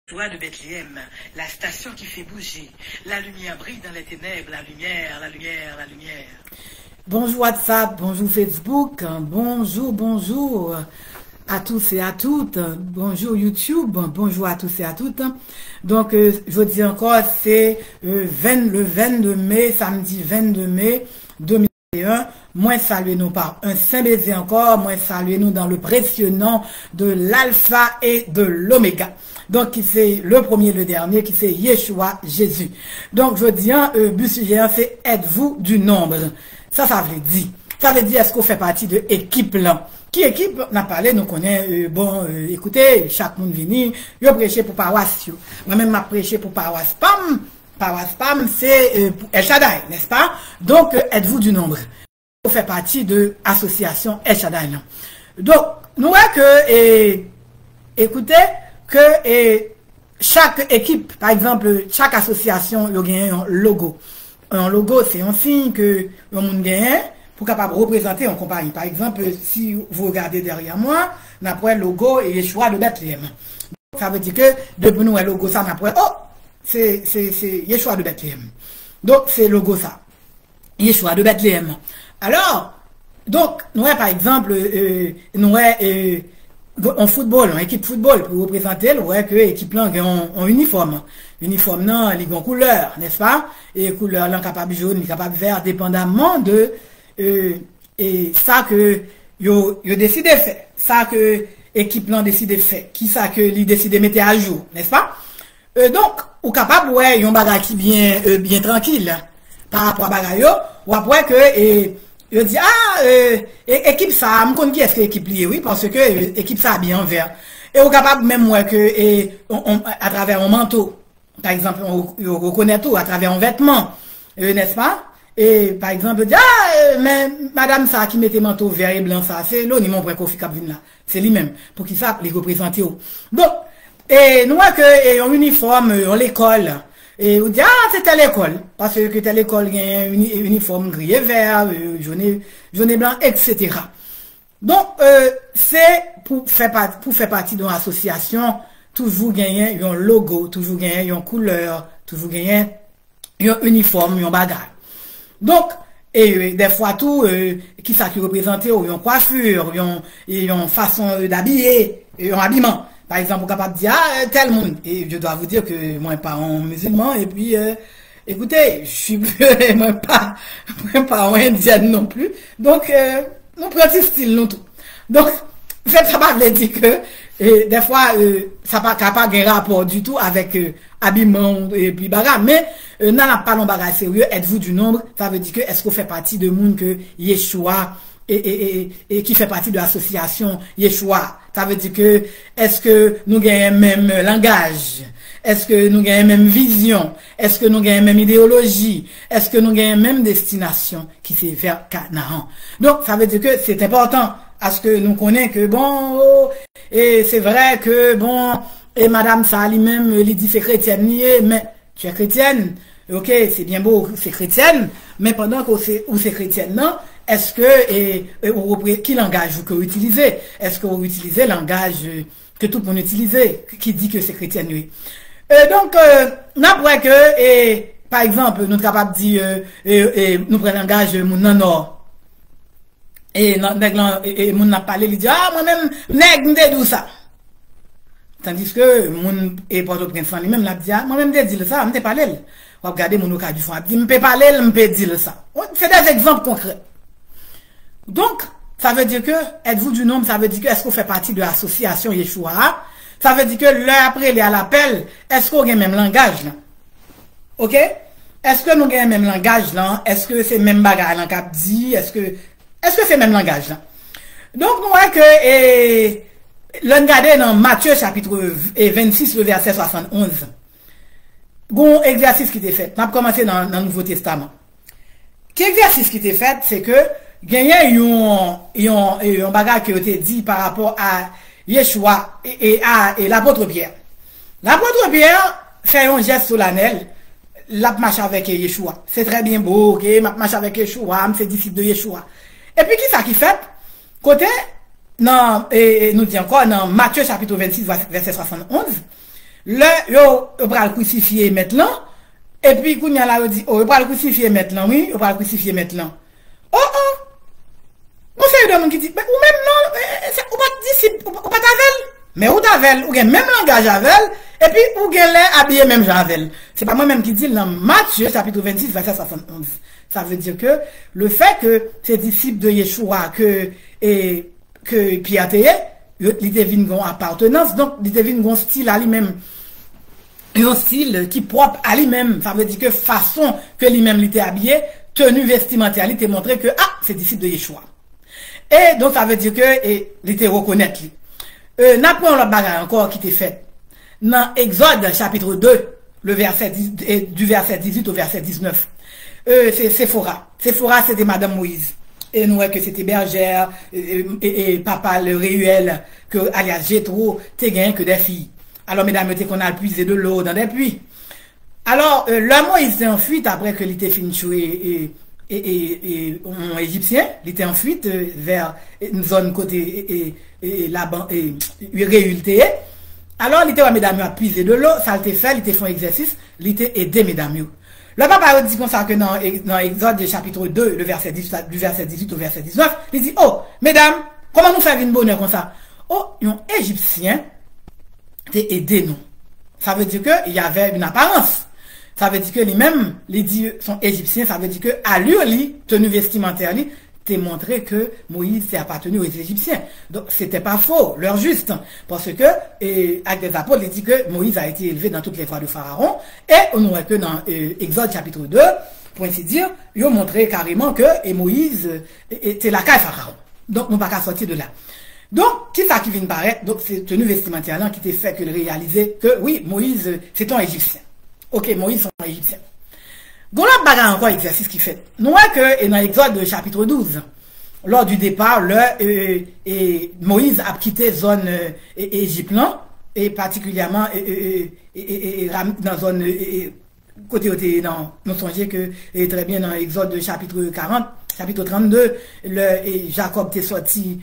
Joie de Bethléem, la station qui fait bouger. La lumière brille dans les ténèbres, la lumière, la lumière, la lumière. Bonjour WhatsApp, bonjour Facebook, bonjour à tous et à toutes, bonjour YouTube, bonjour à tous et à toutes. Donc, je dis encore, c'est le 22 mai, samedi 22 mai 2021. Moi, saluez-nous par un saint baiser encore, moi, saluez-nous dans le précieux nom de l'alpha et de l'oméga. Donc, qui c'est le premier, le dernier, qui c'est Yeshua, Jésus. Donc, je dis, but sujet, c'est êtes-vous du nombre? Ça veut dire. Ça veut dire, est-ce qu'on fait partie de équipe là? Qui équipe? On a parlé, nous connaissons, écoutez, chaque monde vini, yo prêché pour paroisse. Moi-même, m'a prêché pour paroisse PAM. Paroisse PAM, c'est El Shaddai, n'est-ce pas? Donc, êtes-vous du nombre? On fait partie de l'association El Shaddai. Donc, nous voyons que, écoutez, que chaque équipe, par exemple, chaque association, il y a un logo. Un logo, c'est un signe que le monde gagne pour capable représenter une compagnie. Par exemple, si vous regardez derrière moi, on a le logo et Yeshua de Bethléem. Ça veut dire que depuis nous, le logo, ça, on a c'est Yeshua de Bethléem. Donc, c'est le logo, ça. Yeshua de Bethléem. Alors, donc, nous, par exemple, nous, en football, en équipe football, pour représenter, vous voyez que l'équipe là, en uniforme. Uniforme, non, ils ont couleur, n'est-ce pas? Et couleur, là, capable jaune, capable vert, dépendamment de, et ça que, yo décidé faire. Ça que, équipe là, décidé faire. Qui ça que, lui décide de mettre à jour, n'est-ce pas? Donc, ou capable, ouais, yon bagay qui bien tranquille, par rapport à bagay yo, ou après que, je dis, équipe ça, je connais qui est-ce que l'équipe liée, oui, parce que équipe ça bien vert. Et on capable même moi que, à travers un manteau, par exemple, on reconnaît tout, à travers un vêtement, n'est-ce pas? Et par exemple, dit, mais madame ça qui mettait manteau vert et blanc, ça, c'est l'on, mon point Kofi Kapvin là. C'est lui-même, pour qu'il ça, les représenter. Donc, et nous voyons que, en uniforme, en l'école, et on dit, c'est telle école. Parce que telle école, il y a un uniforme gris et vert, jaune et blanc, etc. Donc, c'est pour faire partie d'une association, toujours gagner un logo, toujours gagner une couleur, toujours gagner un uniforme, un bagage. Donc, et des fois tout, qui ça qui représente, une coiffure, une façon d'habiller, un habillement. Par exemple, vous capable de dire, tel monde. Et je dois vous dire que moi, pas un musulman, et puis, écoutez, je suis moi, pas un indien non plus. Donc, nous prenons style, nous tout. Donc, ça veut dire que, des fois, ça n'a pas de rapport du tout avec, habillement, et puis bagarre. Mais, n'a pas de bagarre sérieux. Êtes-vous du nombre? Ça veut dire que, est-ce qu'on fait partie de monde que Yeshua, et qui fait partie de l'association Yeshua? Ça veut dire que, est-ce que nous gagnons même langage? Est-ce que nous gagnons même vision? Est-ce que nous gagnons même idéologie? Est-ce que nous gagnons même destination qui c'est vers Canaan? Donc, ça veut dire que c'est important à ce que nous connaissons que bon, et c'est vrai que bon, et madame ça lui-même, lui dit c'est chrétienne, mais tu es chrétienne, ok, c'est bien beau, c'est chrétienne, mais pendant que c'est chrétienne, non? Est-ce que, qui langage que vous utilisez? Est-ce que vous utilisez le langage que tout le monde utilise, qui dit que c'est chrétien, oui? Donc, n'après que, par exemple, nous sommes capables de dire, nous prenons le langage mon nord. Et mon n'a parlé, il dit, moi-même, nèg, m'dé ça. Tandis que, mon, et Port-au-Prince, lui-même, l'a dit, moi-même, dit ça, m'dé parlé. Ou regardez mon cas du fond, dit, m'pé parler, m'pé dire ça. C'est des exemples concrets. Donc, ça veut dire que, êtes-vous du nombre, ça veut dire que, est-ce qu'on fait partie de l'association Yeshua? Ça veut dire que, l'heure après, il est à l'appel, est-ce qu'on a le même langage, là? Ok? Est-ce que nous avons le même langage, là? Est-ce que c'est le même bagage, là, qu'a dit? Est-ce que c'est le même langage, là? Donc, nous voyons que, l'on regarde dans Matthieu, chapitre 26, le verset 71. Bon exercice qui était fait. On a commencé dans le Nouveau Testament. Quel exercice qui était fait, c'est que, gagner un bagage qui a été dit par rapport à Yeshua et l'apôtre Pierre. L'apôtre Pierre fait un geste solennel, l'a marche avec Yeshua. C'est très bien beau, ok, m'a marche avec Yeshua, c'est disciple de Yeshua. Et puis qui ça qui fait? Côté, non, et nous dit encore dans Matthieu chapitre 26, verset 71, yo pral crucifier maintenant, et puis, kounya la, yo dit, oh, yo pral crucifier maintenant, oui, yo pral crucifier maintenant. Oh, oh! Mon fait de monde qui dit, mais ou même non, ou pas disciple, ou pas tavel. Mais ou tavel, ou gen même langage avec, et puis ou gen les habillé même javel. C'est pas moi-même qui dit dans Matthieu chapitre 26 verset 71. Ça veut dire que le fait que ces disciples de Yeshua que Pierre ils deviennent une appartenance, donc ils deviennent un style à lui-même. Un style qui propre à lui-même. Ça veut dire que façon que lui-même était habillé, tenue vestimentaire, il était montré que c'est disciple de Yeshua. Et donc ça veut dire que il était reconnaître lui. N'apprend l'autre bagarre encore qui était fait. Dans Exode chapitre 2, le verset du verset 18 au verset 19. C'est Séphora. Séphora, c'était Madame Moïse. Et nous voyons que c'était bergère, et papa le Réuel, que alias Jétro, t'es gagné que des filles. Alors, mesdames, qu'on a puisé de l'eau dans des puits. Alors, le Moïse était en fuite après que il était fini tuer un Égyptien. Il était en fuite vers une zone côté là-bas, Réuel. Alors, il était, mesdames, à puiser de l'eau, ça l'était fait, il était fait un exercice, il était aidé, mesdames. Le papa dit comme ça que dans Exode chapitre 2, du verset 18 au verset 19, il dit, oh, mesdames, comment nous faire une bonheur comme ça? Oh, un Égyptien t'est aidé nous. Ça veut dire qu'il y avait une apparence. Ça veut dire que lui-même, les dieux sont égyptiens, ça veut dire que à lui, tenue vestimentaire, t'es montré que Moïse s'est appartenu aux Égyptiens. Donc, c'était pas faux, leur juste. Parce que, avec des apôtres, il dit que Moïse a été élevé dans toutes les voies de Pharaon. Et on voit que dans Exode chapitre 2, pour ainsi dire, ils ont montré carrément que Moïse était la caille Pharaon. Donc, nous pas qu'à sortir de là. Donc, qui ça qui vient de paraître? Donc, c'est tenue vestimentaire là qui t'est fait que le réaliser que oui, Moïse, c'est un Égyptien. Ok, Moïse, c'est un Égyptien. Bon, là, bagarre encore exercice qui fait. Nous voyons que, dans l'Exode chapitre 12, lors du départ, Moïse a quitté zone Égypte, et particulièrement, dans zone, côté, nous songeons que, très bien dans l'Exode chapitre 40, chapitre 32, Jacob t'est sorti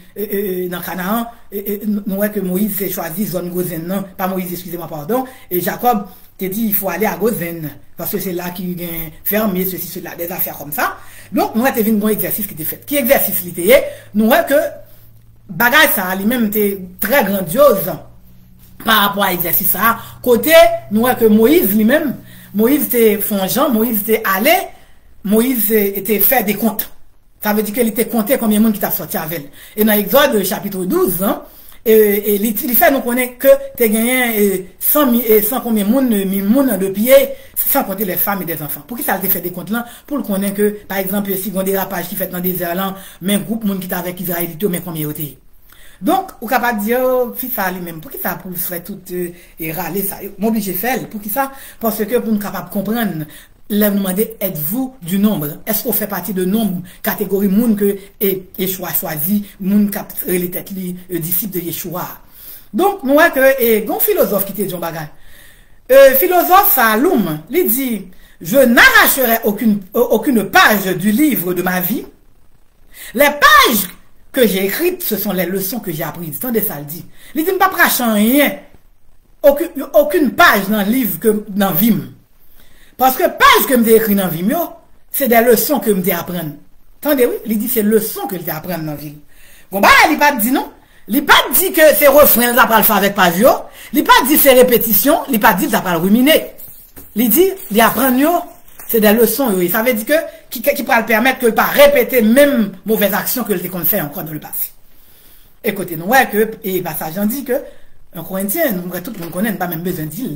dans Canaan, nous voyons que Moïse s'est choisi zone Gozen, non, pas Moïse, excusez-moi, pardon, et Jacob t'es dit il faut aller à Gozen, parce que c'est là qu'il y a fermé, ceci, cela, des affaires comme ça. Donc, nous avons vu un bon exercice qui était fait. Qui exercice l'était? Nous voyons que bagage ça lui-même était très grandiose par rapport à l'exercice ça. Côté, nous voyons que Moïse lui-même, Moïse était fongeant, Moïse était allé, Moïse était fait des comptes. Ça veut dire qu'il était compté combien de monde qui t'a sorti avec elle. Et dans Exode chapitre 12, il fait nous connaître que tu as gagné 100 combien de pieds, sans compter les femmes et des enfants. Pour qui ça a fait des comptes là? Pour le connaître que, par exemple, si on a des dérapage qui fait dans des désert là, même groupe monde qui est avec Israël, mais combien il y a. Donc, ou capable de dire, si ça lui-même, pour qui ça pour faire tout et râler ça? M'oblige de faire, pour qui ça? Parce que pour nous capable de comprendre, là, nous demandez, êtes-vous du nombre? Est-ce qu'on fait partie de nombre, catégorie, moun que Yeshua choisi, moun qui les têtes, disciples de Yeshua? Donc, nous voyons que, un philosophe qui était John Bagay. Philosophe Saloum, il dit, je n'arracherai aucune page du livre de ma vie. Les pages que j'ai écrites, ce sont les leçons que j'ai apprises. Tendez ça le dit. Il dit, pas pracher rien. Aucune page dans le livre que, dans Vim. Parce que page que me écrit dans Vimeo, c'est des leçons que me apprendre. Attendez, oui, il dit c'est leçons que me apprendre dans Vimeo. Bon, bah, il pas dit non. Il pas dit que c'est refrain, ça va le faire avec page. Il pas dit c'est répétition, il pas dit ça va le ruminer. Il dit, il apprend c'est des leçons, oui. Ça veut dire que, qui peut le permettre que pas répéter même mauvaise action que le qu'on fait encore dans le passé. Écoutez, nous, ouais, que, et passage en dit que, un Corinthien, nous, tout le monde connaît, pas même besoin de dire.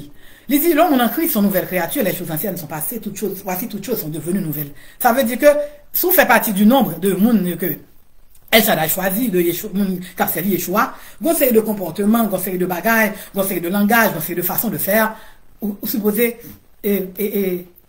Il dit, l'homme en Christ sont nouvelles créatures, les choses anciennes sont passées, voici toutes choses sont devenues nouvelles. Ça veut dire que, si vous faites partie du nombre de monde que, El Shaddai a choisi, de Yeshua, Kapseli Yeshua, une série de comportements, une série de bagages, une série de langage, une série de façons de faire, ou supposer,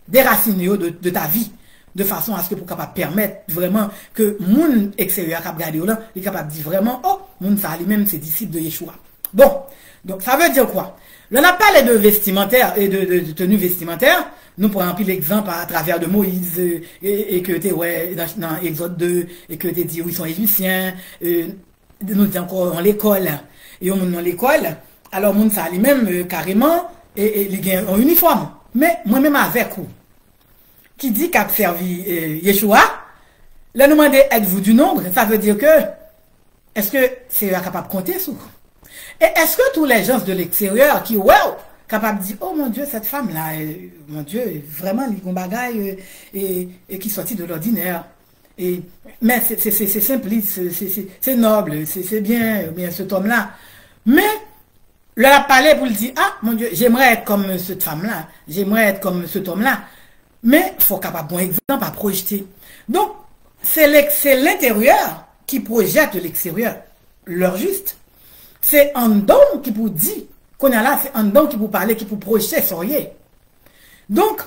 déraciner de ta vie, de façon à ce que pour capable permettre vraiment que moun extérieur cap garder là, est capable de dire vraiment, oh, moun ça lui-même c'est disciple de Yeshua. Bon. Donc, ça veut dire quoi? Là, on a parlé de vestimentaire et de tenue vestimentaire. Nous prenons pris l'exemple à travers de Moïse, et que t'es, ouais, dans Exode 2, et que t'es dit, oui, ils sont égyptiens, nous dit encore, dans l'école. Et on dans l'école. Alors, moun ça lui-même, carrément, les gains en uniforme. Mais moi-même avec vous, qui dit qu'a servi Yeshua, là nous demandons êtes-vous du nombre, ça veut dire que est-ce que c'est capable de compter sur? Et est-ce que tous les gens de l'extérieur qui capable de dire oh mon Dieu cette femme là mon Dieu vraiment les bagaille et qui sortit de l'ordinaire et mais c'est simpliste, c'est noble, c'est bien cet homme là, mais leur a parlé pour le dire ah mon Dieu j'aimerais être comme cette femme là, j'aimerais être comme cet homme là, mais faut capable bon exemple à projeter. Donc c'est l'intérieur qui projette l'extérieur, leur juste. C'est un don qui vous dit qu'on a là, c'est un don qui vous parle, qui vous projette sur rien. Donc,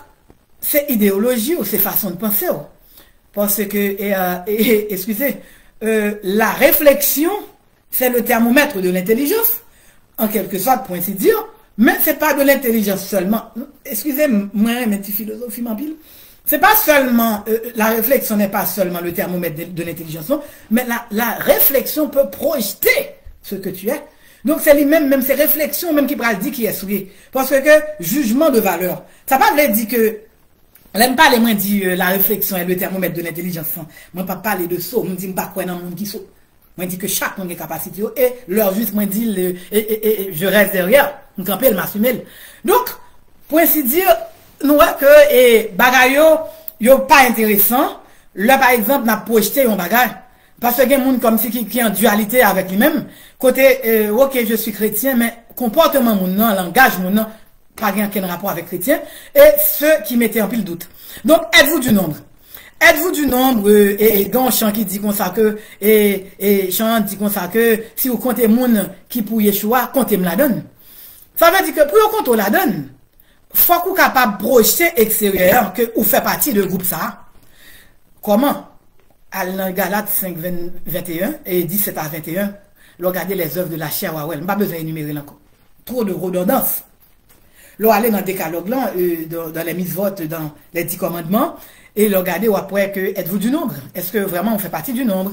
c'est idéologie ou c'est façon de penser. Parce que, excusez, la réflexion, c'est le thermomètre de l'intelligence, en quelque sorte, pour ainsi dire, mais c'est pas de l'intelligence seulement. Excusez-moi, mais petite philosophie, ma pile. C'est pas seulement, la réflexion n'est pas seulement le thermomètre de l'intelligence, mais la réflexion peut projeter ce que tu es. Donc c'est lui-même, même ces réflexions, même qui pourra dire qui est souillé. Parce que jugement de valeur. Ça pas veut dire que, l'aime pas les moins dit la réflexion est le thermomètre de l'intelligence. Moi pas parler de ça, moi dis pas quoi dans le monde qui saut. Moi dis que chaque monde a capacité et leur juste moi dit je reste derrière, on camper le m'assumer. Donc pour ainsi dire, nous voyons que bagaille yo pas intéressant. Là par exemple n'a projeté un bagage. Parce que il y a des gens comme si qui est en dualité avec lui-même. Côté, ok, je suis chrétien, mais comportement mon nom, langage mon nom, pas aucun rapport avec chrétien. Et ceux qui mettaient en pile doute. Donc, êtes-vous du nombre? Êtes-vous du nombre, et dans chant qui dit comme ça que, et chant dit comme ça que, si vous comptez moun qui pour Yeshua, comptez me la donne. Ça veut dire que pour vous compter la donne, faut que vous capable de projeter extérieur que vous faites partie de groupe ça. Comment? À Galates 5, 21 et 17 à 21, regardez les œuvres de la chair, ouais, pas besoin d'énumérer encore. Trop de redondance. Aller dans le décalogue là, dans les mises votes, dans les 10 commandements, et regardez après que êtes-vous du nombre? Est-ce que vraiment on fait partie du nombre?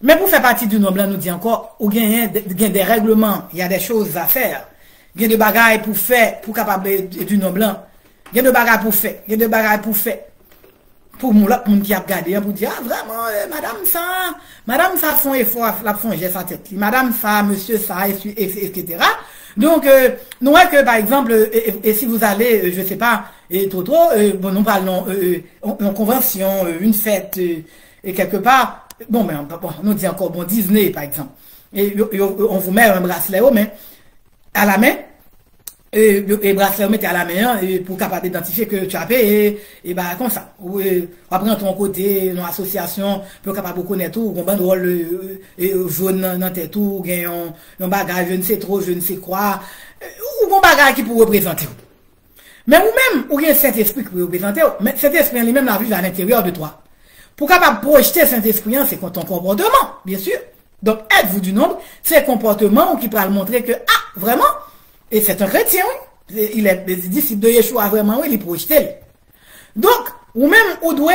Mais pour faire partie du nombre, là, nous dit encore, ou gain des règlements, il y a des choses à faire. Il y a des bagailles pour faire, pour capable du nombre là. Il y a des bagailles pour faire, il y a des bagailles pour faire. Pour l'autre monde qui a regardé, pour dire, ah, vraiment, madame ça font effort, la font j'ai sa tête. Madame ça, monsieur ça, etc. Donc, nous voyons que, par exemple, et si vous allez, je sais pas, bon, nous parlons, une convention, une fête, et quelque part, bon, mais, bon, nous dit encore, bon, Disney, par exemple. Et, on vous met un bracelet à la main, et bracelet mettez à la main pour capable d'identifier que tu as payé et bah comme ça ou après ton côté dans association pour capable connaître tout on banderole jaune dans tête tout gagne un bagage je ne sais trop je ne sais quoi ou un bagage qui pour représenter mais ou même ou un Saint-Esprit qui pour représenter mais cet esprit lui-même la vie à l'intérieur de toi pour capable projeter cet esprit c'est ton comportement bien sûr donc êtes-vous du nombre c'est comportement qui peut le montrer que ah vraiment. Et c'est un chrétien, oui. Il est disciple de Yeshua, vraiment, oui, il est projeté. Donc, ou même, ou doit,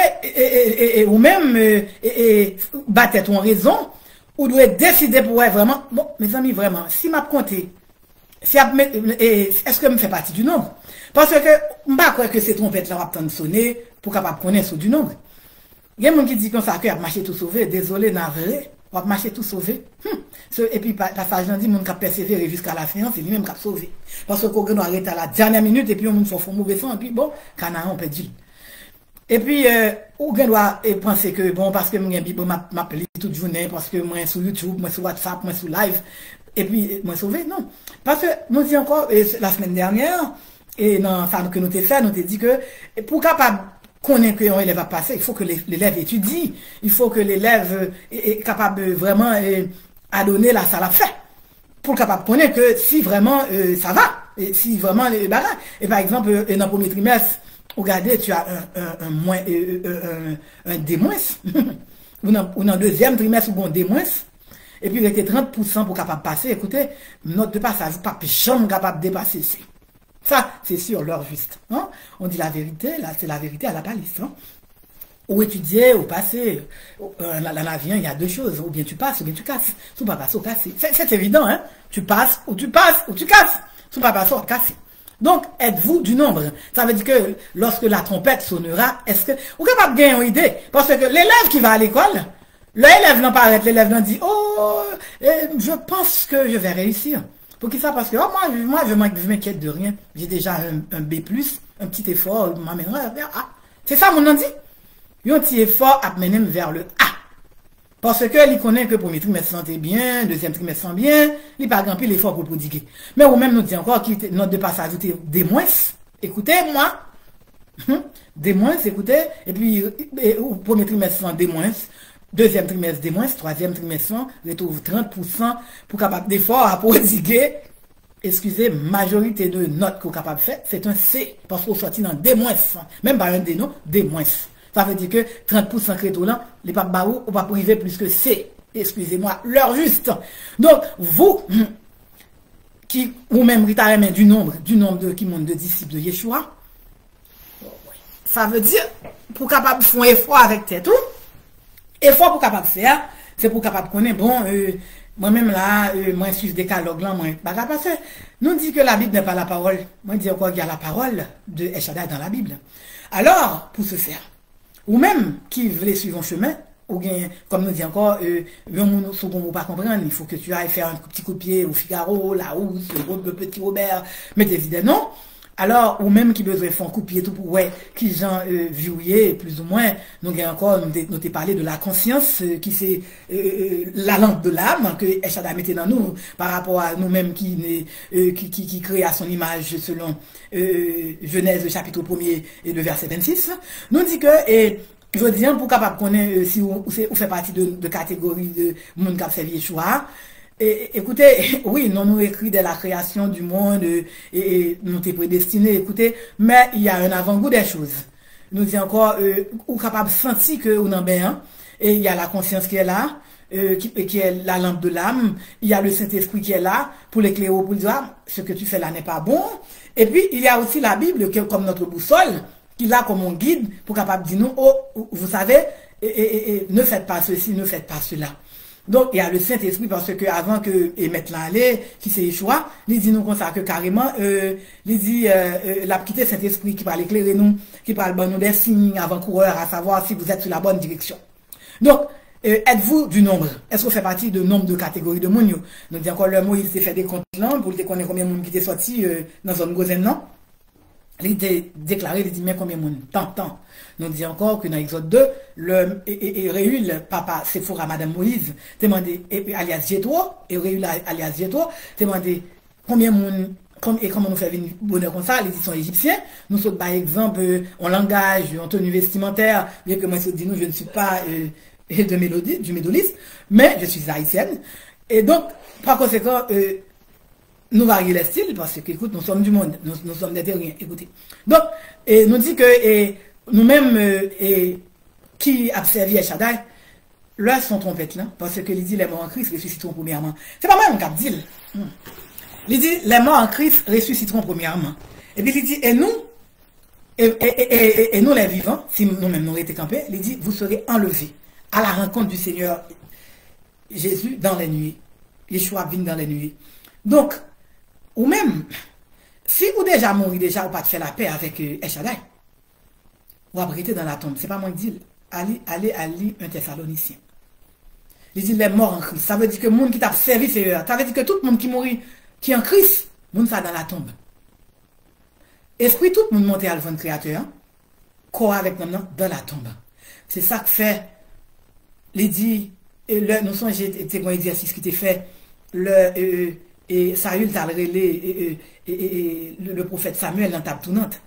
ou même, battre ton raison, ou doit décider pour être vraiment, bon, mes amis, vraiment, si m'a compté, est-ce que me fait partie du nombre? Parce que, je pas croire que ces trompettes là, va sonner, pour capable connaître du nombre. Il y a des gens qui disent comme ça, que a marché tout sauvé, désolé, navré. On va marcher tout sauvé. Et puis, passage, on dit, mon cap persévérer jusqu'à la fin, c'est lui-même qui a sauvé. Parce que quand on arrête à la dernière minute, et puis on fait mauvais son, et puis bon, Canaan, on peut dire. Et puis, on doit penser que, bon, parce que moi, m'appelle toute journée, parce que moi, sur YouTube, moi, sur WhatsApp, moi, sur live, et puis, moi, sauvé, non. Parce que, nous dit encore, la semaine dernière, et dans ça que nous t'ai fait, nous t'ai dit que, pour capable, connaît qu'un élève va passer, il faut que l'élève étudie, il faut que l'élève est capable vraiment à donner la salle à faire. Pour capable de connaître que si vraiment ça va, et si vraiment les barrages, et par exemple, dans le premier trimestre, regardez, tu as un D-, ou dans le deuxième trimestre, ou un D-, et puis avec 30% pour capable de passer, écoutez, note de passage, pas jamais capable de dépasser ici. Ça, c'est sûr, l'heure juste. Hein? On dit la vérité, là, c'est la vérité à la palisse. Hein? Ou étudier, ou passer. L'avion, il y a deux choses. Ou bien tu passes, ou bien tu casses. Sous pas passer, ou casser. C'est évident, hein? Tu passes, ou tu casses. Sous pas passer, ou casser. Donc, êtes-vous du nombre? Ça veut dire que lorsque la trompette sonnera, est-ce que vous êtes capable de gagner une idée? Parce que l'élève qui va à l'école, l'élève n'en paraît, l'élève n'en dit, oh, je pense que je vais réussir. Pour qui ça? Parce que moi, je m'inquiète de rien. J'ai déjà un B+, un petit effort m'amènera vers A. C'est ça, mon dit? Un petit effort à mener vers le A. Parce que il connaît que premier trimestre santé bien, deuxième trimestre sans bien, il pas grand pile l'effort pour prodiguer. Mais ou même nous dit encore qu'il note de passage ajouter des moins. Écoutez, moi, des moins, écoutez, et puis premier trimestre sans des moins, deuxième trimestre des moins, troisième trimestre sans, retrouve 30% pour capable d'effort à prodiguer. Excusez, majorité de notes qu'on est capable de faire, c'est un C, parce qu'on sortit dans des moins, même pas un D, non, des moins. Ça veut dire que 30% créto là, les papes baou, on va priver plus que C. Excusez-moi, l'heure juste. Donc, vous, qui, ou même du nombre de disciples de Yeshua, ça veut dire, pour capable faire un effort avec tête, effort pour capable faire, c'est pour capable connaître, bon, moi-même là, moi, je suis décalogue là, moi, parce que nous dit que la Bible n'est pas la parole. Moi, je dis encore qu'il y a la parole de El Shaddai dans la Bible. Alors, pour ce faire, ou même qui veut suivre un chemin, ou bien, comme nous dit encore, ce qu'on ne peut pas comprendre, il faut que tu ailles faire un petit coup de pied au Figaro, la Housse, le Petit Robert, mais des idées, non? Alors, ou même qui besoin faire un coup de pied tout pour, ouais, qui gens viouillés, plus ou moins, nous avons encore, nous t'ai parlé de la conscience, qui c'est la lampe de l'âme, que El Shaddai mettait dans nous, par rapport à nous-mêmes qui créent à son image, selon Genèse, chapitre 1er et le verset 26, nous dit que, je dis, pour capable connaître si vous faites partie de catégorie de monde qui a servi Yeshua. Écoutez, oui, nous écrit de la création du monde et nous t'es prédestiné, écoutez, mais il y a un avant-goût des choses. Nous dit encore, ou capable de sentir que on en bien, et il y a la conscience qui est là, qui est la lampe de l'âme, il y a le Saint-Esprit qui est là pour l'éclairer, pour dire, ah, ce que tu fais là n'est pas bon. Et puis, il y a aussi la Bible qui est comme notre boussole, qui l'a comme un guide pour capable de dire nous, oh, vous savez, ne faites pas ceci, ne faites pas cela. Donc, il y a le Saint-Esprit parce que avant que mettre l'aller, qui c'est Yeshua, il dit nous comme ça que carrément, il dit, la quitté Saint-Esprit qui va éclairer nous, qui va nous des signes avant-coureurs à savoir si vous êtes sur la bonne direction. Donc, êtes-vous du nombre? Est-ce que vous faites partie de nombre de catégories de monde? Nous dit encore le mot, il s'est fait des comptes là, pour te connaître combien de monde qui était sorti, dans une gozaine, non? Il était déclaré, il dit, mais combien de monde? Tant. Nous dit encore que dans Exode 2, Réul, papa, Sephora, madame Moïse, demandé, alias Jétro, et Réul, alias Jétro, demandé combien de monde, et comment nous fait venir bonheur comme ça, les sont égyptiens. Nous sommes, par exemple, en langage, en tenue vestimentaire, bien que moi, je dis, nous, je ne suis pas, du médolisme, mais je suis haïtienne. Et donc, par conséquent, nous varions les styles parce que, écoute, nous sommes du monde, nous sommes des terriens, écoutez. Donc, nous dit que nous-mêmes, qui a servi à Shaddai, là, son trompette là, parce que il dit les morts en Christ ressusciteront premièrement. C'est pas moi qui dit. Il dit les morts en Christ ressusciteront premièrement. Et puis il dit, et nous, et nous les vivants, si nous-mêmes nous étions campés, il dit, vous serez enlevés à la rencontre du Seigneur Jésus dans les nuits. Yeshua vient dans les nuits. Donc, ou même, si vous déjà mouru, déjà, ou pas de faire la paix avec El Shaddai, ou abriter dans la tombe, c'est pas moi qui dis, allez un Thessalonicien. Il dit les morts en Christ. Ça veut dire que le monde qui t'a servi, c'est eux. Ça veut dire que tout le monde qui mourit, qui est en Christ, le monde ça dans la tombe. Esprit, tout le monde monte à le créateur, corps avec nous dans la tombe. C'est ça que fait, il dit, nous sommes, j'ai un exercice qui était fait, et Saül t'a relé le prophète Samuel dans table tournante.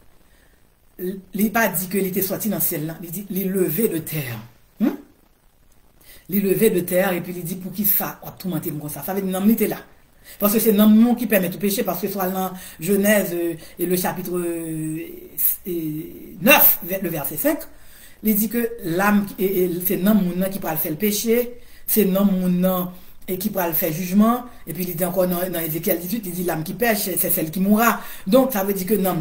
Il n'a pas dit qu'il était sorti dans celle-là. Il dit il levé de terre. Il levé de terre et puis il dit pour qui ça a tout mentir comme ça. Ça veut dire non, il était là. Parce que c'est non qui permet tout péché parce que soit dans Genèse et le chapitre 9, le verset 5, il dit que l'âme c'est non qui peut faire le péché, c'est non et qui pourra le faire jugement, et puis il dit encore dans Ézéchiel 18, il dit l'âme qui pêche, c'est celle qui mourra. Donc ça veut dire que non.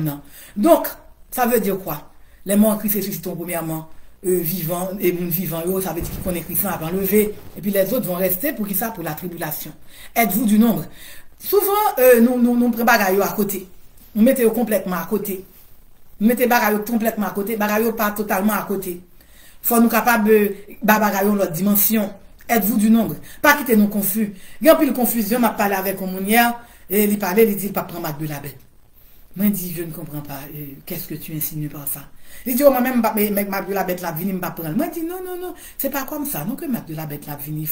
Donc, ça veut dire quoi? Les morts en Christ ressusciteront premièrement, vivants, et monde vivant, ça veut dire qu'ils connaissent Christ avant levé, et puis les autres vont rester pour qui ça? Pour la tribulation. Êtes-vous du nombre? Souvent, nous préparons à côté. Vous mettez complètement à côté. Vous mettez bagaille complètement à côté, bagaille pas totalement à côté. Faut nous capable de bagaille l'autre dimension. Êtes-vous du nombre? Pas quitter nous confus. Il y a un peu de confusion, m'a parlé avec un hier et il parlait, il dit pas prendre Mac de la bête. Moi, dit, je ne comprends pas. Qu'est-ce que tu insinues par ça? Il dit, oh, moi-même, Mac de la bête, la vini, me pas prendre. Moi, je dis, non, non, non, c'est pas comme ça. Non, que Mac de la bête, la vini.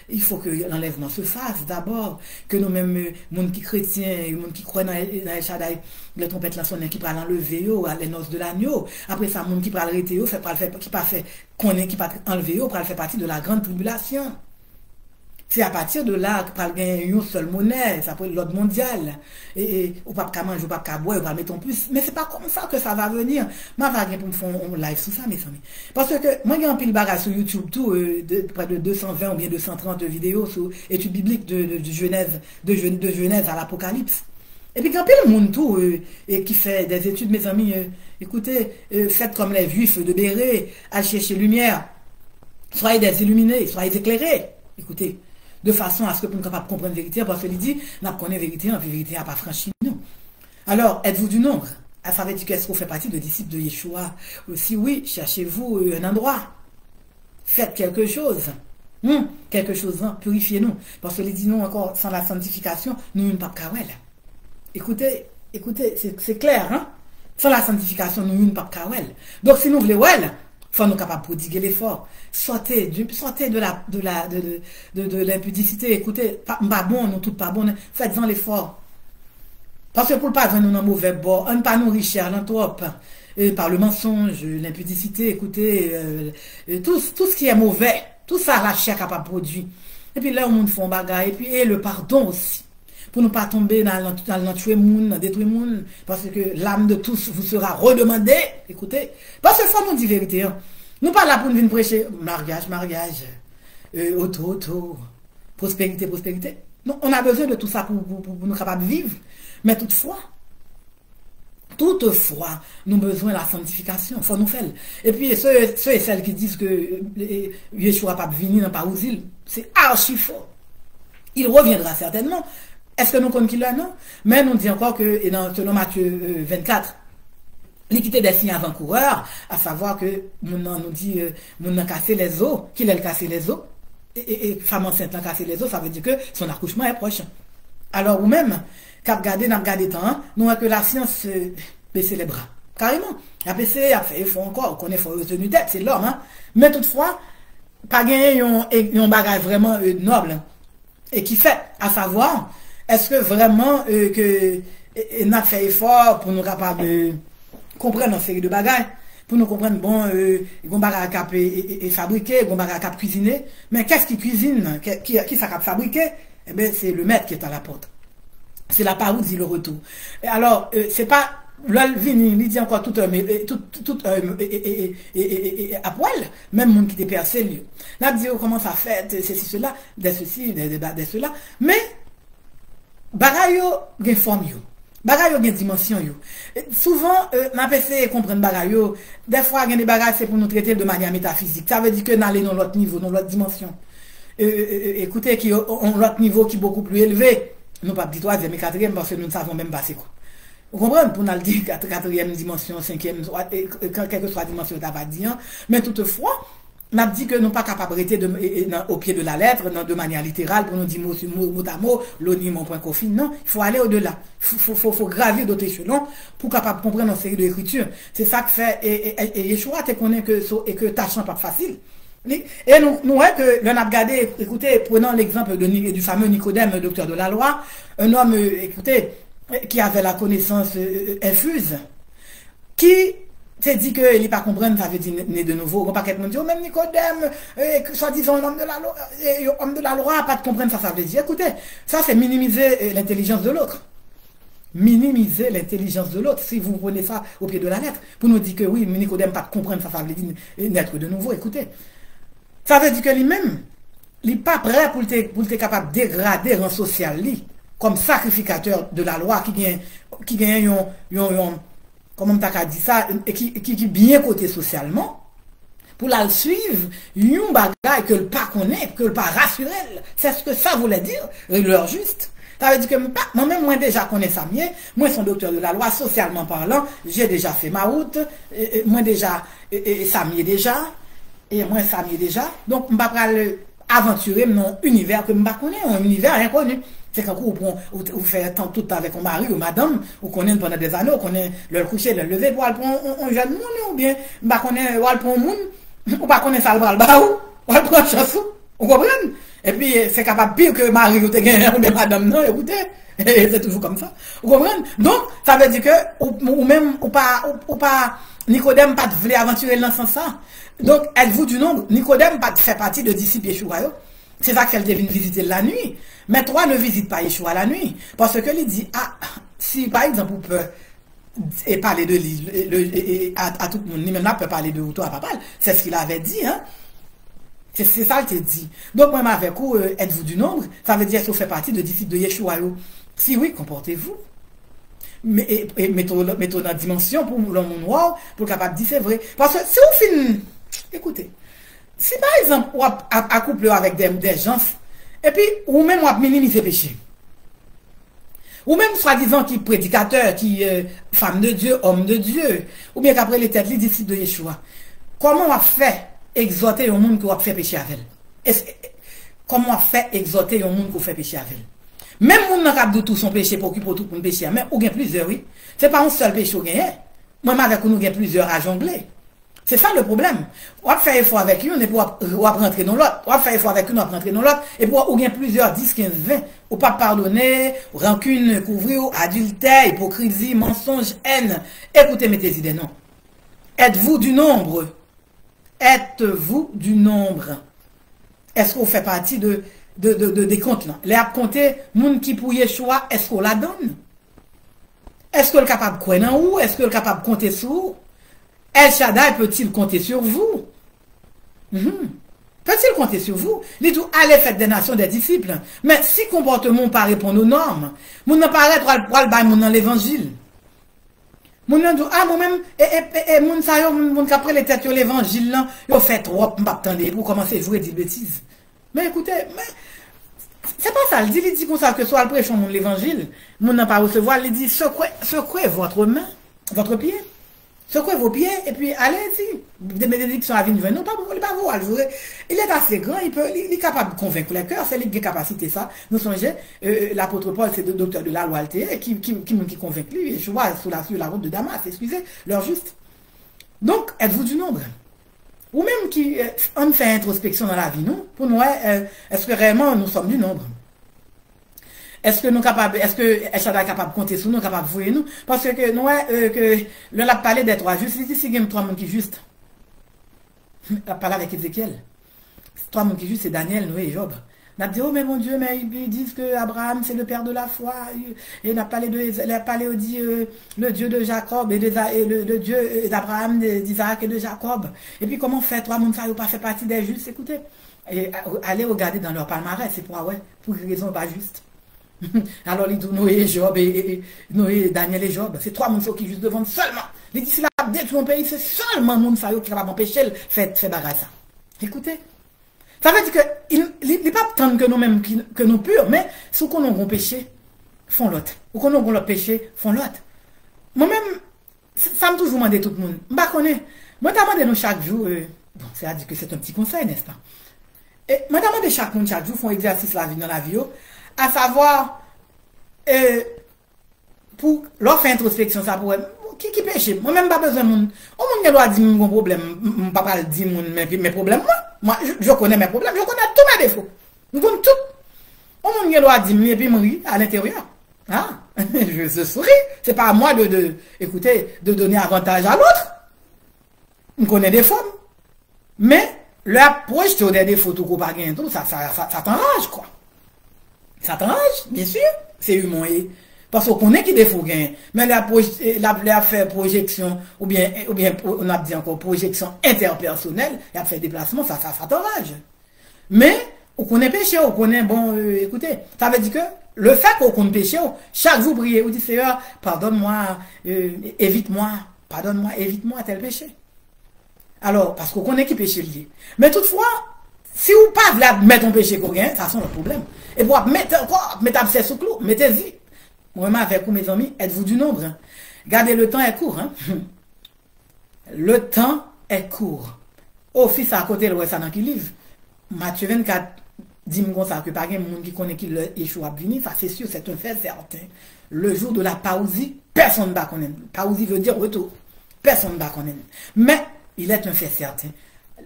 Il faut que l'enlèvement se fasse d'abord. Que nous-mêmes, monde qui chrétien, monde qui croit dans les Shaddai, les trompettes là, qui parlent enlever, les noces de l'agneau. Après ça, monde qui parle arrêter, qui pas fait, qui pas enlever, pour faire partie de la grande tribulation. C'est à partir de là que parle gagner une seule monnaie, ça peut être l'ordre mondial. Et ou pas qu'à manger, ou pas qu'à boire, ou pas mettre en plus. Mais c'est pas comme ça que ça va venir. Moi, je vais pour me faire un live sur ça, mes amis. Parce que moi, j'ai un pile bagage sur YouTube, tout, près de 220 ou bien 230 vidéos sur études bibliques de Genèse à l'Apocalypse. Et puis, quand il y a monde tout, qui fait des études, mes amis, écoutez, faites comme les Juifs de Béré, allez chercher lumière. Soyez des illuminés, soyez éclairés. Écoutez. De façon à ce que nous soyons capables de comprendre la vérité, parce qu'il dit, nous connaissons la vérité, la vérité n'a pas franchi nous. Alors, êtes-vous du nombre? Ça veut dire qu'est-ce qu'on fait partie de disciples de Yeshua? Si oui, cherchez-vous un endroit. Faites quelque chose. Quelque chose, hein? Purifiez-nous. Parce qu'il dit, non, encore, sans la sanctification, nous ne sommes pas kawel. Écoutez, c'est clair, hein? Sans la sanctification, nous ne sommes pas kawel. Donc, si nous voulons, faut nous capables de prodiguer l'effort. Sortez de l'impudicité. Écoutez, pas bon, nous tout pas bon. Faites-en l'effort. Parce que pour pas venir nous dans mauvais bord, on ne pas nous richer l'anthrope. Par le mensonge, l'impudicité, écoutez, tout ce qui est mauvais, tout ça, la chair capable de produire. Et puis là, on monde font bagarre. Et puis, le pardon aussi. Pour ne pas tomber dans tuer moun, dans détruire moun, parce que l'âme de tous vous sera redemandée. Écoutez, parce que faut nous dire vérité. Hein. Nous pas là pour nous venir prêcher mariage, auto, prospérité. Non, on a besoin de tout ça pour nous capables de vivre. Mais toutefois, nous avons besoin de la sanctification. Il faut nous faire. Et puis, ceux et celles qui disent que Yeshua n'a pas venir dans Parousil, c'est archi faux. Il reviendra certainement. Est-ce que nous connaissons qui là? Non. Mais nous dit encore que dans Matthieu 24, l'équité des signes avant-coureurs, à savoir que nous dit, nous avons cassé les os, qu'il a cassé les os, et femme enceinte a cassé les os, ça veut dire que son accouchement est proche. Alors, ou même, n'a regardé tant, nous avons que la science baisser les bras. Carrément. A baissé, a fait, il faut encore, on connaît, il faut retenir tête, c'est l'homme, hein. Mais toutefois, pas gagner un bagage vraiment noble, et qui fait, à savoir, est-ce que vraiment que n'a fait effort pour nous capables de comprendre une série de bagages, pour nous comprendre bon gon bagage cap et fabriquer, gon bagage cap cuisiner, mais qu'est-ce qui cuisine, qui ça cap fabriquer? Eh bien c'est le maître qui est à la porte. C'est la parousie le retour. Et alors c'est pas l'ol vini, il dit encore tout à poil, même monde qui était percé lui. Là dit comment ça fait ceci cela, des ceci, des cela, mais bagay yo gen forme yo. Bagay yo gen dimension yo. Souvent n'a pas essayé comprendre bagay yo. Des fois gen des bagay c'est pour nous traiter de manière métaphysique. Ça veut dire que n'aller dans l'autre niveau, dans l'autre dimension. Écoutez qui ont l'autre niveau qui est beaucoup plus élevé. Nous pas dit troisième et quatrième parce que nous ne savons même pas c'est quoi. Vous comprenez pour nous dire quatrième dimension, cinquième, quelle que soit la dimension t'as pas dit, mais toutefois n'a dit que nous pas capables de rester au pied de la lettre, de manière littérale, pour nous dire mot à mot, l'oni mon point confine. Non, il faut aller au-delà. Faut gravir d'autres échelons pour capable comprendre une série d'écritures. C'est ça que fait, et Yeshua te connaît que tâchant pas facile. Et nous voyons que l'on a regardé, écoutez, prenons l'exemple du fameux Nicodème, docteur de la loi, un homme, écoutez, qui avait la connaissance infuse, qui c'est dit que il pas comprendre ça veut dire né de nouveau on paquet monde dit même Nicodème soi-disant homme de la loi pas de comprendre ça veut dire écoutez ça c'est minimiser l'intelligence de l'autre si vous prenez ça au pied de la lettre pour nous dire que oui Nicodème pas de comprendre ça veut dire naître de nouveau écoutez ça veut dire que lui-même il pas prêt pour être capable de dégrader rang social lui comme sacrificateur de la loi qui gagne comment t'as dit ça, qui bien côté socialement, pour la suivre, un bagage que le pas connaît, que le pas rassuré, c'est ce que ça voulait dire, leur juste. Ça veut dire que moi-même, moi déjà connais ça mieux. Moi, je suis docteur de la loi, socialement parlant. J'ai déjà fait ma route. Moi déjà, ça mieux déjà. Et moi, ça mieux déjà. Donc, je ne vais pas aventurer dans un univers que je ne connais pas, un univers inconnu. C'est quand vous faites tout le temps avec un mari ou madame, vous connaissez pendant des années, vous connaissez le coucher, le lever, pour aller prendre un jeune monde, ou bien, vous connaissez, vous aller prendre un monde, ou pas connaissez ça, vous aller prendre un chansson, vous comprenez? Et puis, c'est capable pire que mari ou madame, non, écoutez, c'est toujours comme ça. Vous comprenez? Donc, ça veut dire que, ou même, ou pas, Nicodème pas voulu aventurer dans ce sens-là. Donc, êtes-vous du nombre? Nicodème pas fait partie de disciples Yeshua. C'est ça qu'elle devine visiter la nuit. Mais toi ne visite pas Yeshua la nuit. Parce que il dit, ah, si par exemple, vous pouvez parler de lui, à tout le monde, ni même là peut parler de toi, papa, c'est ce qu'il avait dit, hein. C'est ça qu'il dit. Donc, moi, avec vous, êtes-vous du nombre? Ça veut dire que vous faites partie de disciples de Yeshua. Si oui, comportez-vous. Mais mettons dans la dimension pour le monde noir, pour capable de dire c'est vrai. Parce que si vous finissez, écoutez, si par exemple, vous accouplez avec des gens, et puis, ou même vous minimisez le péché, ou même soi-disant qui prédicateur, qui femme de Dieu, homme de Dieu, ou bien qu'après les têtes, les disciples de Yeshua, comment on fait exhorter un monde qui a fait péché avec elle? Comment on fait exhorter un monde qui a fait péché avec elle? Même moun nan kap de tout son péché pour occuper tout pour péché, mais ou gen plusieurs, oui. C'est pas un seul péché ou gagné. Moi, avec nous, gen plusieurs à jongler. C'est ça le problème. On va faire effort avec une et pour rentrer dans l'autre. On va faire effort avec une, on va rentrer dans l'autre. Et pour ou gen plusieurs, 10, 15, 20. Ou pas pardonner, rancune, couvrir, adultère, hypocrisie, mensonge, haine. Écoutez, mettez-y des noms. Êtes-vous du nombre? Êtes-vous du nombre? Est-ce qu'on fait partie des comptes là? Les compter, moun qui pour Yeshua, est-ce qu'on la donne? Est-ce qu'on est capable de croire en vous? Est-ce qu'on est capable de compter sur vous? El Shaddai peut-il compter sur vous? Peut-il compter sur vous? Il dit, allez faire des nations des disciples. Mais si comportement pas répond aux normes, moun n'a pas pour le bail dans l'évangile. Moun nan dit, ah, moi-même, moun sa yo, moun qu'après les têtes de l'évangile là, yo fait trop, m'attendez, pour commencer à jouer des bêtises. Mais écoutez, c'est pas ça. Il dit comme ça que soit le prêchant mon l'évangile, mon n'a pas recevoir, il dit secouez votre main, votre pied, secouez vos pieds, et puis allez-y. Des bénédictions à venir, non, pas vous, il est assez grand, il est capable de convaincre les cœurs, c'est lui qui a capacité ça. Nous songez, l'apôtre Paul, c'est le docteur de la loi altérée, qui convainc lui, et je vois sur la route de Damas, excusez, leur juste. Donc, êtes-vous du nombre? Ou même qui on fait introspection dans la vie, nous, pour nous, est-ce que réellement nous sommes du nombre? Est-ce que nous capables, est-ce que Echada est capable de compter sur nous, capable de voir nous? Parce que nous, que le a parlé des trois justes, il dit si il y a trois monde qui justes. Il a parlé avec Ézéchiel. Trois monde qui justes, c'est Daniel, Noé et Job. On a dit, oh mais mon Dieu, mais ils disent que Abraham c'est le père de la foi. Et on a parlé le Dieu de Jacob et le Dieu d'Abraham, d'Isaac et de Jacob. Et puis comment faire trois monde ça n'a pas fait partie des justes? Écoutez, et allez regarder dans leur palmarès, c'est pour une raison pas juste. Alors il dit Noé, Job et Noé, Daniel et Job, c'est trois monde qui juste devant seulement. Il dit si la détruit mon pays, c'est seulement monde ça qui est capable d'empêcher le fait bagarre ça. Écoutez. Ça veut dire qu'il n'est pas tant que nous-mêmes que nous purs, mais si nous avons péché, font l'autre. Ou qu'on avons le péché, font l'autre. Moi-même, ça me toujours demandé tout le monde. Je ne connais pas. Moi, je demande nous chaque jour, bon, c'est-à-dire que c'est un petit conseil, n'est-ce pas? Et moi, je demande chaque monde chaque jour, font exercice la vie dans la vie, à savoir, pour leur faire introspection, ça pourrait, qui péché? Moi-même, pas besoin de monde. Au monde, il doit dire mon problème, je ne peux pas dire mes problèmes, moi, je connais mes problèmes, je connais tous mes défauts. Je connais tout. Au monde, il doit dire, et puis, moi, à l'intérieur. Ah, je souris. C'est pas à moi écoutez, de donner avantage à l'autre. Je connais des femmes. Mais, l'approche de des défauts, tout pas gagner, tout, ça t'enrage, quoi. Ça t'enrage, bien sûr. C'est humain. Parce qu'on connaît qui défaut gain. Mais la fait projection, ou bien, on a dit encore projection interpersonnelle, il a fait déplacement, ça t'enrage. Mais, on connaît péché, on connaît, bon, écoutez, ça veut dire que, le fait qu'on connaît péché, chaque jour prier, on dit Seigneur, pardonne-moi, évite-moi, pardonne-moi, évite-moi tel péché. Alors, parce qu'on connaît qui péché lié. Mais toutefois, Si vous pas là mettre ton péché qu'on gagne, ça c'est le problème. Et pour mettre encore, mettre abcès sous clou, mettez-y. Moi-même avec vous, mes amis, êtes-vous du nombre? Hein? Gardez, le temps est court. Hein? Le temps est court. Au fils à côté, le ça dans qui livre. Matthieu 24 dit comme ça que pas de monde qui connaît qui l'échoue à venir, ça c'est sûr, c'est un fait certain. Le jour de la parousie, personne ne va connaître. Parousie veut dire retour. Personne ne va connaître. Mais il est un fait certain.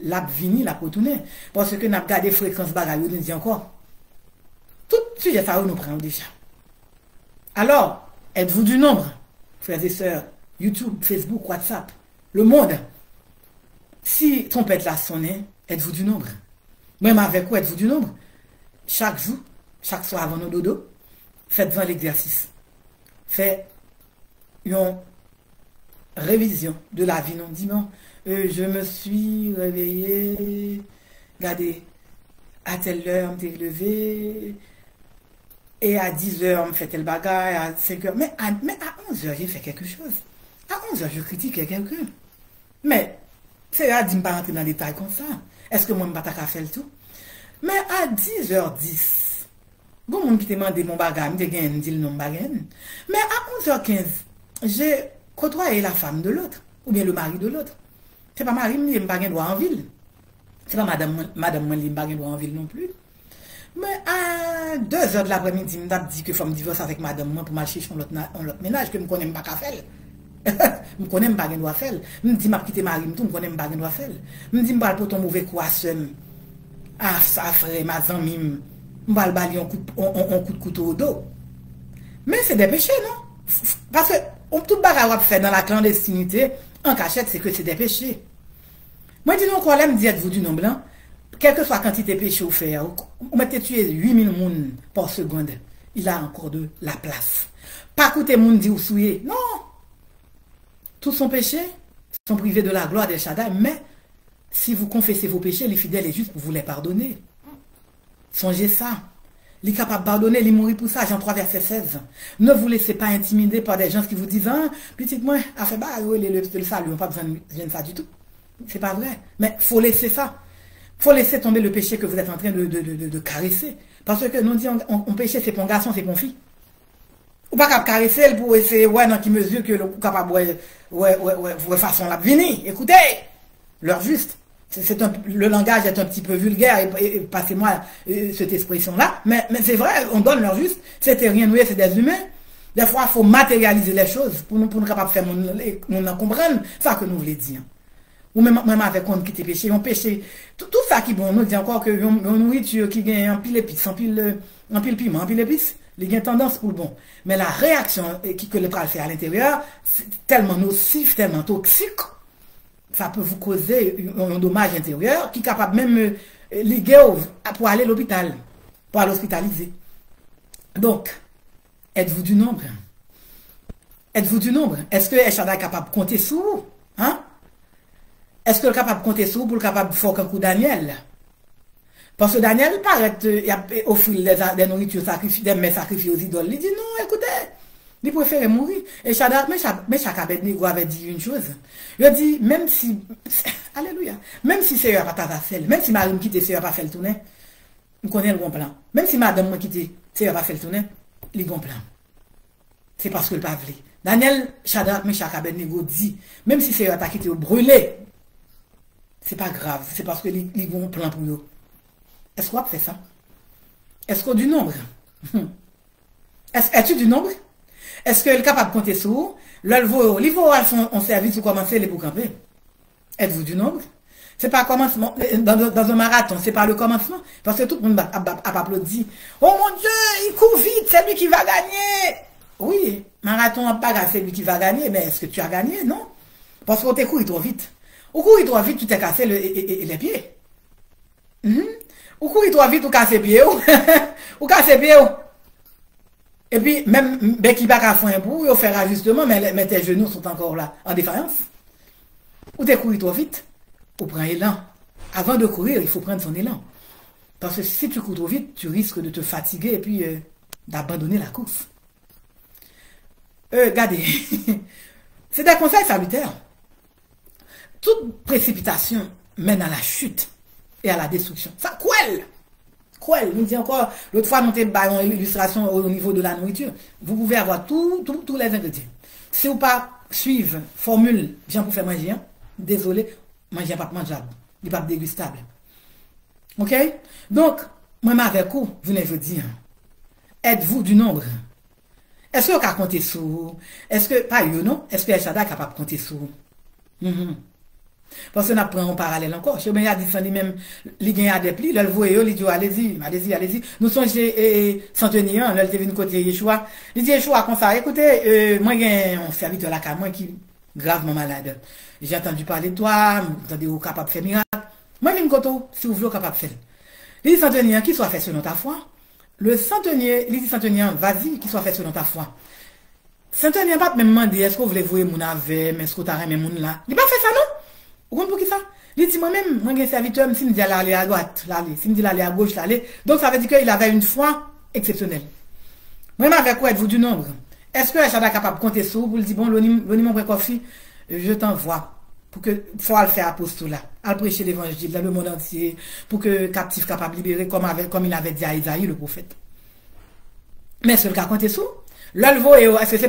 La vini, la retourner. Parce que nous avons gardé fréquence bagaille, nous dit encore. Tout sujet ça nous prend déjà. Alors, êtes-vous du nombre, frères et sœurs, YouTube, Facebook, WhatsApp, le monde? Si trompette la sonne, êtes-vous du nombre? Même avec quoi êtes-vous du nombre? Chaque jour, chaque soir avant nos dodo, faites-en l'exercice. Faites une révision de la vie. Non, dis non, je me suis réveillé, regardez, à telle heure, je me suis levé, et à 10 heures, je me fait tel bagage, à 5 heures, mais à 11 heures, j'ai fait quelque chose. À 11 heures, je critiquais quelqu'un. Mais, c'est là, je ne pas rentrer dans les détails comme ça. Est-ce que moi, je ne vais pas faire le tout? Mais à 10h10, bon, monde qui te demande mon bagage, je gagne, dit le nom bagage. Mais à 11h15, j'ai côtoyé la femme de l'autre, ou bien le mari de l'autre. C'est pas mari, je ne pas droit en ville. C'est pas madame, je ne pas droit en ville non plus. Mais à 2h de l'après-midi, je me dit que faut me divorcer avec madame pour m'aller chercher un autre ménage que je ne connais pas qu'à faire. Je ne connais pas droit faire. Je me dis que je quitter mari, je ne connais pas droit faire. Je me dis que je pour ton mauvais coiffeur. Ah, ça frère, ma zamim, je vais balayer un coup de couteau au dos. Mais c'est des péchés, non? Parce que tout bagage fait dans la clandestinité, en cachette, c'est que c'est des péchés. Moi, dis donc, quand on me dit êtes-vous du nombre blanc, quelle que soit la quantité de péché ou fait, vous mettez tué 8000 personnes par seconde, il a encore de la place. Pas écouter moun dit ou souillé, non. Tous son péché sont privés de la gloire des Shaddai, mais si vous confessez vos péchés, les fidèles et justes pour vous les pardonner. Songez ça. Il est capable de pardonner, il est mort pour ça, Jean 3, verset 16. Ne vous laissez pas intimider par des gens qui vous disent, ah, petit moi, a fait bah, le salut, on n'a pas besoin de ça du tout. C'est pas vrai. Mais faut laisser ça. Faut laisser tomber le péché que vous êtes en train de caresser. Parce que nous disons, on péché, c'est pour garçon, c'est pour fille. Ou pas capable caresser pour essayer, ouais, dans qui mesure que le capable, ouais, façon la venir. Écoutez, l'heure juste. Le langage est un petit peu vulgaire, et passez-moi cette expression-là, mais c'est vrai, on donne leur juste, c'était rien, nous, c'est des humains. Des fois, il faut matérialiser les choses pour nous capables de faire nous comprendre ça que nous voulons dire. Ou même avec on qui te péché, on péché, tout ça qui bon, nous dit encore que une nourriture qui gagne un pile épice, un pile piment, un pile épice, il y a tendance pour le bon. Mais la réaction que le pral fait à l'intérieur, c'est tellement nocif, tellement toxique, ça peut vous causer un dommage intérieur qui est capable même liguer pour aller à l'hôpital, pour aller hospitaliser. Donc, êtes-vous du nombre? Êtes-vous du nombre? Est-ce que Eshada est capable de compter sur vous? Hein? Est-ce que est capable de compter sur vous pour le capable de faire un coup Daniel? Parce que Daniel paraît offrir des nourritures sacrifiées, des mets sacrifiés aux idoles. Il dit non, écoutez. Il préfère mourir. Et Shadrach, mais Abednego avait dit une chose. Il a dit, même si, alléluia, même si c'est pas ta fait, même si Marie me quitte, c'est pas fait le tourner, on connaît le bon plan. Même si madame me quitte, c'est pas fait le tourner, il bon plan. C'est parce que le pas voulu. Daniel, Shadrach, Meshach, Abednego dit, même si c'est pas quitté ou brûlé, c'est pas grave, c'est parce que il bon plan pour nous. Est-ce qu'on fait ça? Est-ce qu'on du nombre? Es-tu du nombre? Est-ce qu'elle est capable de compter sur vous? L'Ivo en service ou commencer les pour camper? Êtes-vous du nombre? C'est pas commencement, dans un marathon, c'est pas le commencement. Parce que tout le monde a applaudi. Oh mon Dieu, il court vite, c'est lui qui va gagner. Oui, marathon, pas c'est lui qui va gagner, mais est-ce que tu as gagné? Non. Parce qu'on t'est couru trop vite. Au courir trop vite, tu t'es cassé les pieds. Au courir trop vite, tu casses les pieds. Ou casses les pieds. Et puis, même, qui va faire un bout, il faire ajustement, mais tes genoux sont encore là, en défaillance. Ou t'es couru trop vite, ou prends élan. Avant de courir, il faut prendre son élan. Parce que si tu cours trop vite, tu risques de te fatiguer et puis d'abandonner la course. Regardez, c'est des conseils salutaires. Toute précipitation mène à la chute. et à la destruction. Ça, quoi? Nous dit encore, l'autre fois, nous avons une illustration au niveau de la nourriture. Vous pouvez avoir tous les ingrédients. Si vous pas suivre formule, bien pour faire manger, hein, désolé, manger pas mangeable, il pas dégustable. OK? Donc, moi, avec vous, venez vous dire, êtes-vous du nombre? Est-ce que vous pouvez compter sur? Est-ce que, pas you, non? Est-ce que El Shaddai est capable de compter sur? Parce que nous prenons un parallèle encore. Je me dis, ça même, il y a des plis, là, le voyez, il dit, allez-y. Nous sommes chez centenier, là, il est venu côté Yeshua. Il dit, Yeshua, comme ça, écoutez, moi, j'ai un serviteur là, moi, qui est gravement malade. J'ai entendu parler de toi, vous êtes capable de faire miracle. Moi, je vais si vous voulez, capable de faire. Il dit, centenier, qui soit fait selon ta foi. Le centenier, il dit, centenier, vas-y, qui soit fait selon ta foi. Centenier, pas même demander, est-ce que vous voulez voir mon avec, est-ce que vous avez mon là? Il n'a pas fait ça, non? Vous comprenez pour qui ça? Il dit moi-même, moi, j'ai un serviteur, si me dit aller à droite, l'aller, si me dit aller à gauche, l'aller. Donc, ça veut dire qu'il avait une foi exceptionnelle. Moi, avec quoi êtes-vous du nombre? Est-ce que Chada est capable de compter sur vous pour lui dire, bon, l'oni mon précofi, je t'envoie pour que, faut le faire apostolat, à prêcher l'évangile dans le monde entier, pour que captif capable de libérer comme il avait dit à Isaïe, le prophète. Mais est-ce que le cas compter sur? L'olvo, est-ce que c'est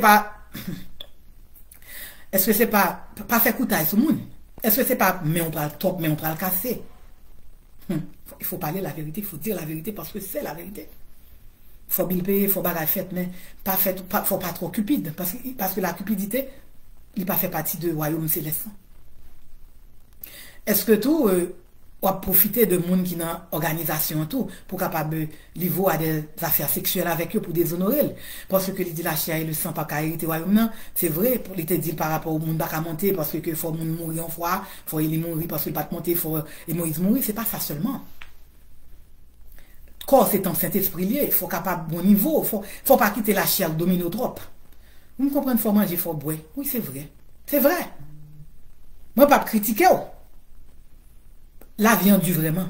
pas, pas faire coutaille sur le monde? Est-ce que c'est pas, mais on prend le top, mais on prend le casser? Il faut parler la vérité, il faut dire la vérité parce que c'est la vérité. Il faut bien payer, il faut pas faire, mais faut pas trop cupide. Parce que la cupidité, il pas fait partie du royaume céleste. Est-ce que tout, on a profité de monde qui dans organisation tout, pour capable livrer à des affaires sexuelles avec eux pour déshonorer? Parce que il dit la chair et le sang pas qu'à hériter royaume, non? C'est vrai, pour il te dit par rapport au monde pas monter, parce que faut monde mourir en foi, faut il mourir parce qu'il pas monter, faut et Moïse mourir, c'est pas ça seulement. Corps c'est un Saint-Esprit lié, il faut capable bon niveau, faut pas quitter la chair dominer trop. Vous me comprenez, faut manger, faut boire. Oui, c'est vrai. C'est vrai. Moi pas critiquer. La viande du vraiment.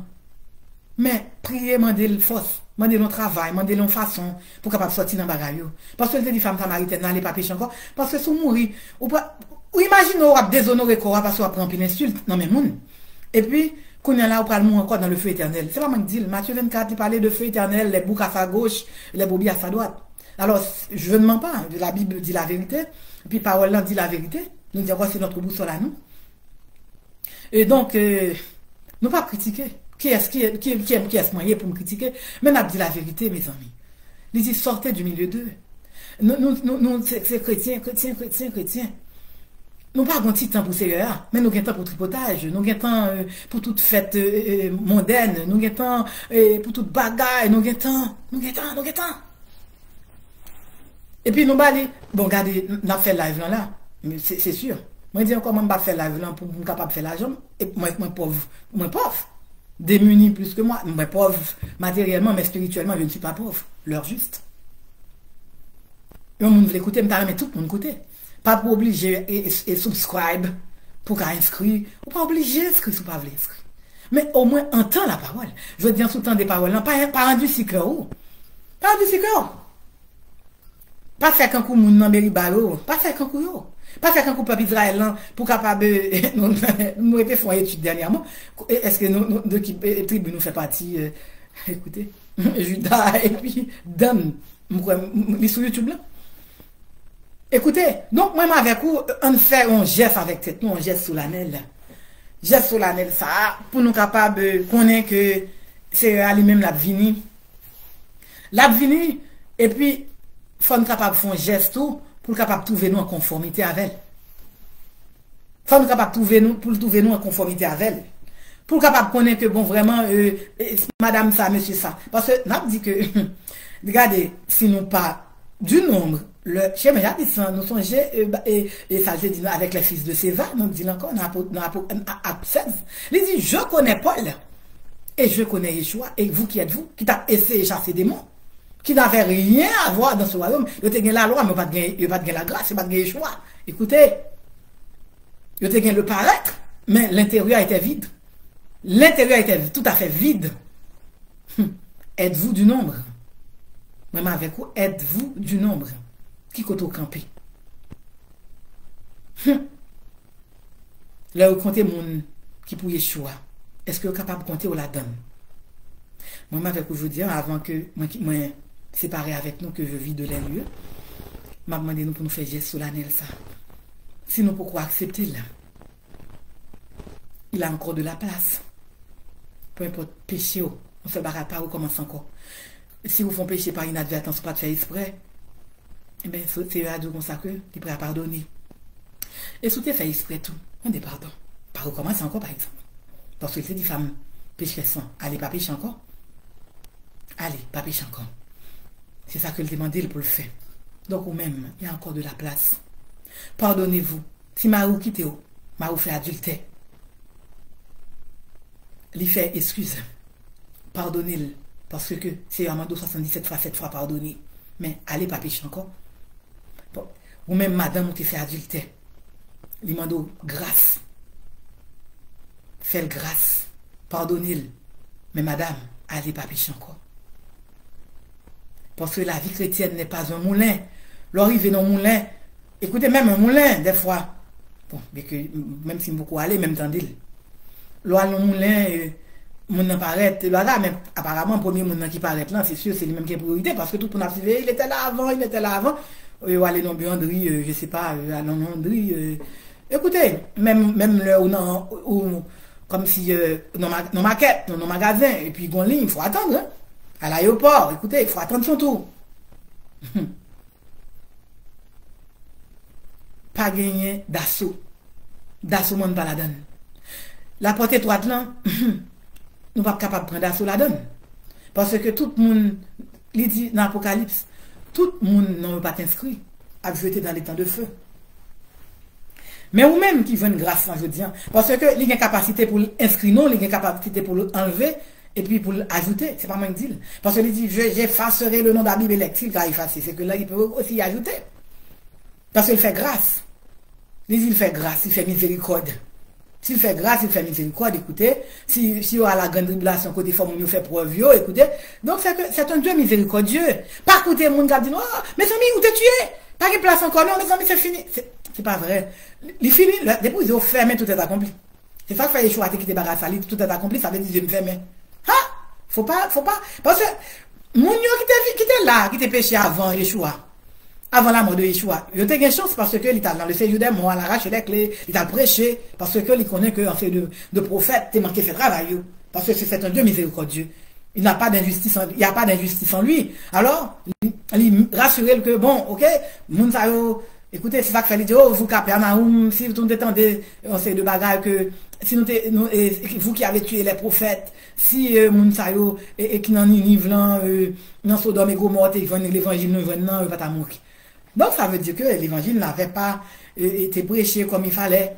Mais priez, demandez le force, demandez le travail, demandez le façon pour capable sortir dans le bagage. Parce que les femmes samaritaines n'allez pas pécher encore. Parce que si vous mourrez, ou imaginez vous avez déshonoré quoi parce que vous prenez une insulte dans mes monde. Et puis, quand on est là, vous prenez encore dans le feu éternel. C'est pas moi qui dis, Matthieu 24, il parlait de feu éternel, les boucs à sa gauche, les brebis à sa droite. Alors, je ne mens pas, la Bible dit la vérité, et puis parole là dit la vérité. Nous disons c'est notre boussole à nous. Et donc, nous pas critiquer. Qui est moyen pour me critiquer? Mais nous dit la vérité, mes amis. Il dit sortez du milieu d'eux. Nous c'est chrétiens. Nous pas un petit temps pour ça, mais nous avons temps pour tripotage, nous avons temps pour toute fête mondaine, nous avons temps pour toute bagaille, nous avons temps. Et puis nous allons, bon, regardez, nous avons fait live là, c'est sûr. Moi, je dis encore, je vais faire live là pour être capable de faire l'argent. Et moi, pauvre. Démuni plus que moi. Moi, pauvre matériellement, mais spirituellement, je ne suis pas pauvre. L'heure juste. Et on veut l'écouter, mais tout le monde écouter. Pas pour obliger et subscribe pour qu'à inscrire. Ou pas obligé d'inscrire si vous pas voulez inscrire. Mais au moins, entend la parole. Je veux dire, sous le temps des paroles, pas rendu si cœur. Pas rendu si cœur. Pas faire qu'un coup moun nan Beribalo, pas faire qu'un coup yo. Pas faire qu'un coup peuple Israël pour capable nous été fait une étude dernièrement. Est-ce que de qui tribu nous fait partie écoutez, Judas et puis Dan sur YouTube là. Écoutez, donc moi avec vous on fait un geste avec tête, nous un geste solennel. Geste solennel ça pour nous capable connaître que c'est à lui-même la vini. La vini et puis faut nous capable faire un geste tout pour capable trouver nous en conformité avec elle. Faut nous capable trouver nous pour trouver nous en conformité avec elle. Pour capable connaître que bon vraiment madame ça monsieur ça parce que n'a dit que regardez si nous pas du nombre le chez moi dit ça nous songez et ça je dit avec les fils de Séva nous dit encore dans Acte 16 il dit je connais Paul et je connais Yeshua et vous qui êtes vous qui t'a essayé de chasser des démons qui n'avait rien à voir dans ce royaume. Vous avez la loi, mais vous n'avez pas la grâce, vous n'avez pas le choix. Écoutez, vous avez le paraître, mais l'intérieur était vide. L'intérieur était tout à fait vide. Êtes-vous du nombre? Même avec vous, êtes-vous du nombre? Qui côté campé? Là, vous comptez mon qui pour Yeshua. est-ce que vous êtes capable de compter ou la donne? Moi, avec aujourd'hui, avant que moi séparé avec nous, que je vis de les lieux, m'a demandé nous pour nous faire geste solennel ça. Sinon, pourquoi accepter là? Il a encore de la place. Peu importe, péché, on se barre pas, on commence encore. Si vous font péché par inadvertance, pas de faire exprès, eh bien, c'est à dire comme ça que tu es prêt à pardonner. Et si tu fait exprès tout, on dit pardon. Pas recommencer encore, par exemple. Parce que c'est des femmes pécheresses. Allez, pas pécher encore. Allez, pas pécher encore. C'est ça que le demandait pour le faire. Donc, ou même, il y a encore de la place. Pardonnez-vous. Si Marou quitte, Marou fait adultère. Il fait excuse. Pardonnez-le. Parce que c'est Amando 77 fois 7 fois pardonné. Mais allez pas pécher encore. Bon. Ou même madame qui fait adultère. Il demande grâce. Faites grâce. Pardonnez-le. Mais madame, allez pas pécher encore. Parce que la vie chrétienne n'est pas un moulin. L'arrivée dans un moulin. Écoutez, même un moulin, des fois. Bon, mais que, même si beaucoup aller, même temps d'il. L'oie dans un moulin, mon paraît, là, même apparemment, le premier monde qui paraît là, c'est sûr, c'est lui-même qui est priorité, parce que tout le monde a suivi, il était là avant. Ou aller dans buanderie, je sais pas, à la buanderie. Écoutez, même là, ou comme si, dans maquette, dans magasin, et puis, en ligne, il faut attendre, hein. À l'aéroport, écoutez, il faut attendre son tour. Pas gagner d'assaut. D'assaut, monde pas la donne. La porte étroite là, nous pas capable de prendre d'assaut la donne. Parce que tout le monde, il dit dans l'Apocalypse, tout le monde n'a pas inscrit à jeter dans les temps de feu. Mais ou même qui veut une grâce, je veux dire, parce que il y a une capacité pour l'inscrire, non, il y a une capacité pour l'enlever, et puis pour l'ajouter, c'est pas moi qui dis. Parce qu'il dit, j'effacerai le nom de la Bible électrique, il effacer, c'est que là, il peut aussi y ajouter. Parce qu'il fait grâce. Il fait grâce, il fait miséricorde. S'il fait grâce, il fait miséricorde, écoutez. Si on a la grande tribulation côté forme, on fait preuve, écoutez. Donc, c'est un Dieu miséricordieux. Pas écouter mon gars dit, oh, mes amis, où t'es tué? Pas de place encore, non, mes amis, c'est fini. C'est pas vrai. Il finit, depuis ils ont fermé, tout est accompli. C'est ça que fait les choix, qui te barrasse, tout est accompli, ça veut dire, je me ferme. Ah! Faut pas. Parce que, mon qui était là, qui était péché avant Yeshua. Avant la mort de Yeshua, il a eu chance parce que il a dans le séjour des morts, il a arraché les clés, il a prêché, parce que il connaît qu'en fait de prophète, il manqué fait travail, parce que c'est un Dieu miséricordieux. Il n'a pas d'injustice, il n'y a pas d'injustice en lui. Alors, il rassurait que bon, ok, écoutez, c'est ça que fait, il dit, oh, vous capez si vous détendez, on sait de bagarre que, si vous qui avez tué les prophètes, si Mounsayo et qui n'en Ninive là, dans Sodome et Gomorrhe, l'évangile ne venant, pas ta mourir. Donc ça veut dire que l'évangile n'avait pas été prêché comme il fallait.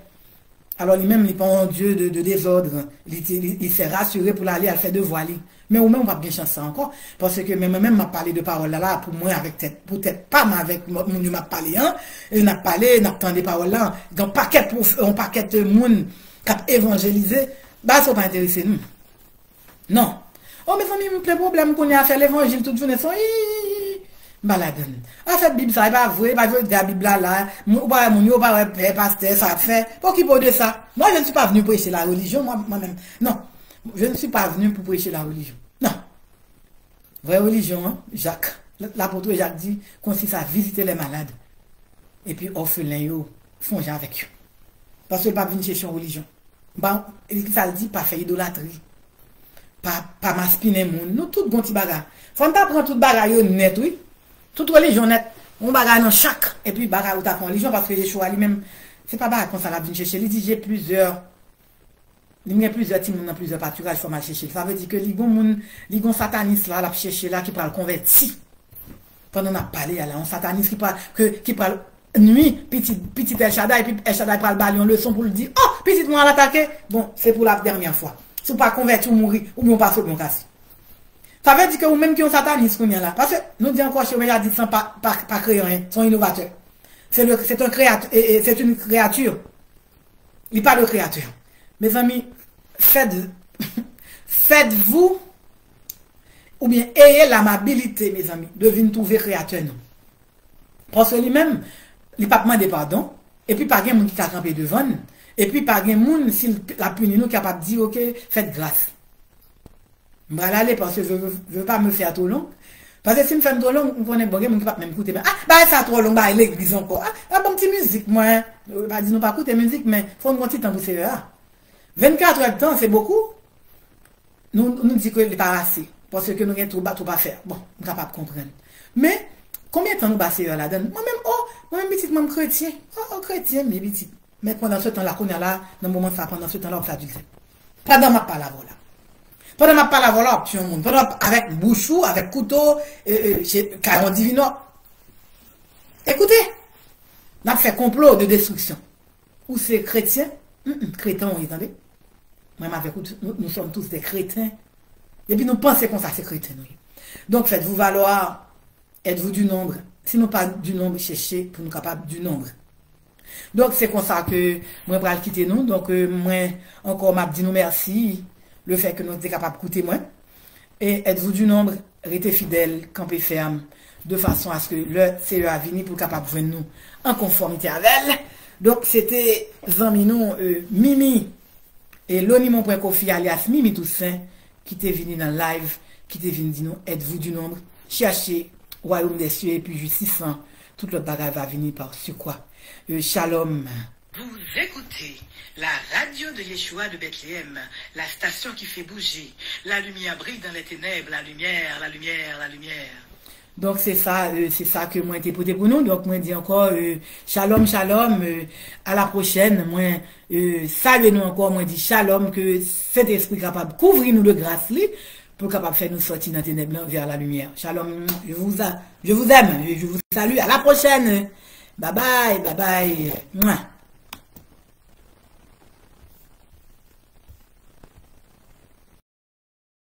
Alors lui-même, il n'est pas un Dieu de désordre. Il s'est rassuré pour aller à faire de voiler. Mais au moins, on va bien chancer encore. Parce que même m'a parlé de paroles là, pour moi, avec tête, peut-être pas, mais avec mon Dieu m'a parlé, hein. Et n'a parlé, n'a entendu des paroles là. Dans un paquet de monde qui a évangélisé, bah, ça va pas intéresser nous. Non. Oh, mes amis, me plaît problème qu'on ait à faire l'évangile toute journée. Balade. En fait, Bible, ça n'est pas vrai, pas vrai, la Bible là, mon pasteur, ça fait. Pour qui peut de ça? Moi, je ne suis pas venu pour prêcher la religion, moi-même. Non. Je ne suis pas venu pour prêcher la religion. Non. Vraie religion, hein, Jacques. L'apôtre Jacques dit, consiste à visiter les malades. Et puis, orphelins, fonger avec eux. Parce que pas venir chercher une religion. Bah, ça le dit, pas faire idolâtrie. Pas maspiner moun. Nous, tout bon petit bagage. Faut pas prendre tout bagage net, oui. Toute religion net. On bagage dans chaque. Et puis, bagage ou ta religion, parce que Yeshua lui-même, c'est pas bagage comme ça la venir chercher. Il dit, j'ai plusieurs. Il y a plusieurs teams, dans plusieurs pâturages, il faut mal chercher. Ça veut dire que les bons satanistes là, la chercher là, qui parle converti. Pendant on a parlé, là, un sataniste qui parle nuit, petit El Shaddai, et puis El Shaddai parle balion leçon pour lui dire, oh, petit moi l'attaquer. Bon, c'est pour la dernière fois. Si vous pas converti ou mourir, ou bien pas bon casse. Ça veut dire que vous-même qui ont sataniste qu'on y a là. Parce que nous disons encore chez Oméga dit sans pas créer rien, sont innovateurs. C'est un créateur, et c'est une créature. Il n'est pas le créateur. Mes amis, faites-vous, ou bien ayez l'amabilité, mes amis, de venir trouver créateur. Non. Parce que lui-même, il n'a pas demandé pardon, et puis pas quelqu'un qui t'a campé devant, Et puis, par gen moun, si la puni nous capable de dire, ok, faites grâce. Je vais aller parce que je veux pas me faire trop long. Parce que si je me fais trop long, on connaît bon, on ne peut pas même écouter. Ah, bah, ça trop long, bah, l'église encore. Ah, bon, petite musique, moi. Pas dire, nous pas écouter musique, mais faut un petit temps pour ça. 24 heures de temps, c'est beaucoup. Nous disons que n'est pas assez. Parce que nous avons tout à faire. Bon, on est capable de comprendre. Mais, combien de temps nous passons là-dedans? Moi-même, petit, moi, chrétien. Oh, chrétien, mais petit. Mais pendant ce temps-là, qu'on est là, dans le moment ça, pendant ce temps-là, on fait adulte. Pas dans ma parole là. Pendant ma parole là, tu monde. Pendant avec bouchou, avec couteau, caron divino. Écoutez, on a fait complot de destruction. Ou c'est chrétien, chrétien, vous entendez? Moi, avec nous sommes tous des chrétiens. Et puis nous pensons comme ça, c'est chrétien. Donc faites-vous valoir, êtes-vous du nombre. Si nous pas du nombre, cherchez pour nous capables du nombre. Donc c'est comme ça que moi vais quitter nous. Donc moi encore m'a dit nous merci le fait que nous sommes capables d'écouter moi. Et êtes-vous du nombre, restez fidèles, campez ferme, de façon à ce que le CE a venu pour capable de nous en conformité avec elle. Donc c'était Zamino Mimi et Lonimon.Kofi alias Mimi Toussaint qui t'est venu dans le live, qui t'est venu dire nous êtes-vous du nombre, cherchez Royaume des cieux et puis justice, toute le bagage va venir par sur quoi. Shalom. Vous écoutez la radio de Yeshua de Bethléem, la station qui fait bouger. La lumière brille dans les ténèbres, la lumière, la lumière, la lumière. Donc c'est ça que moi j'ai porté pour nous. Donc moi dis encore shalom, shalom, à la prochaine. Moi saluez nous encore, moi dis shalom, que cet esprit capable couvrir nous de grâce pour capable faire nous sortir dans les ténèbres vers la lumière. Shalom, je vous aime, je vous salue. À la prochaine. Bye bye, bye bye. Mouah.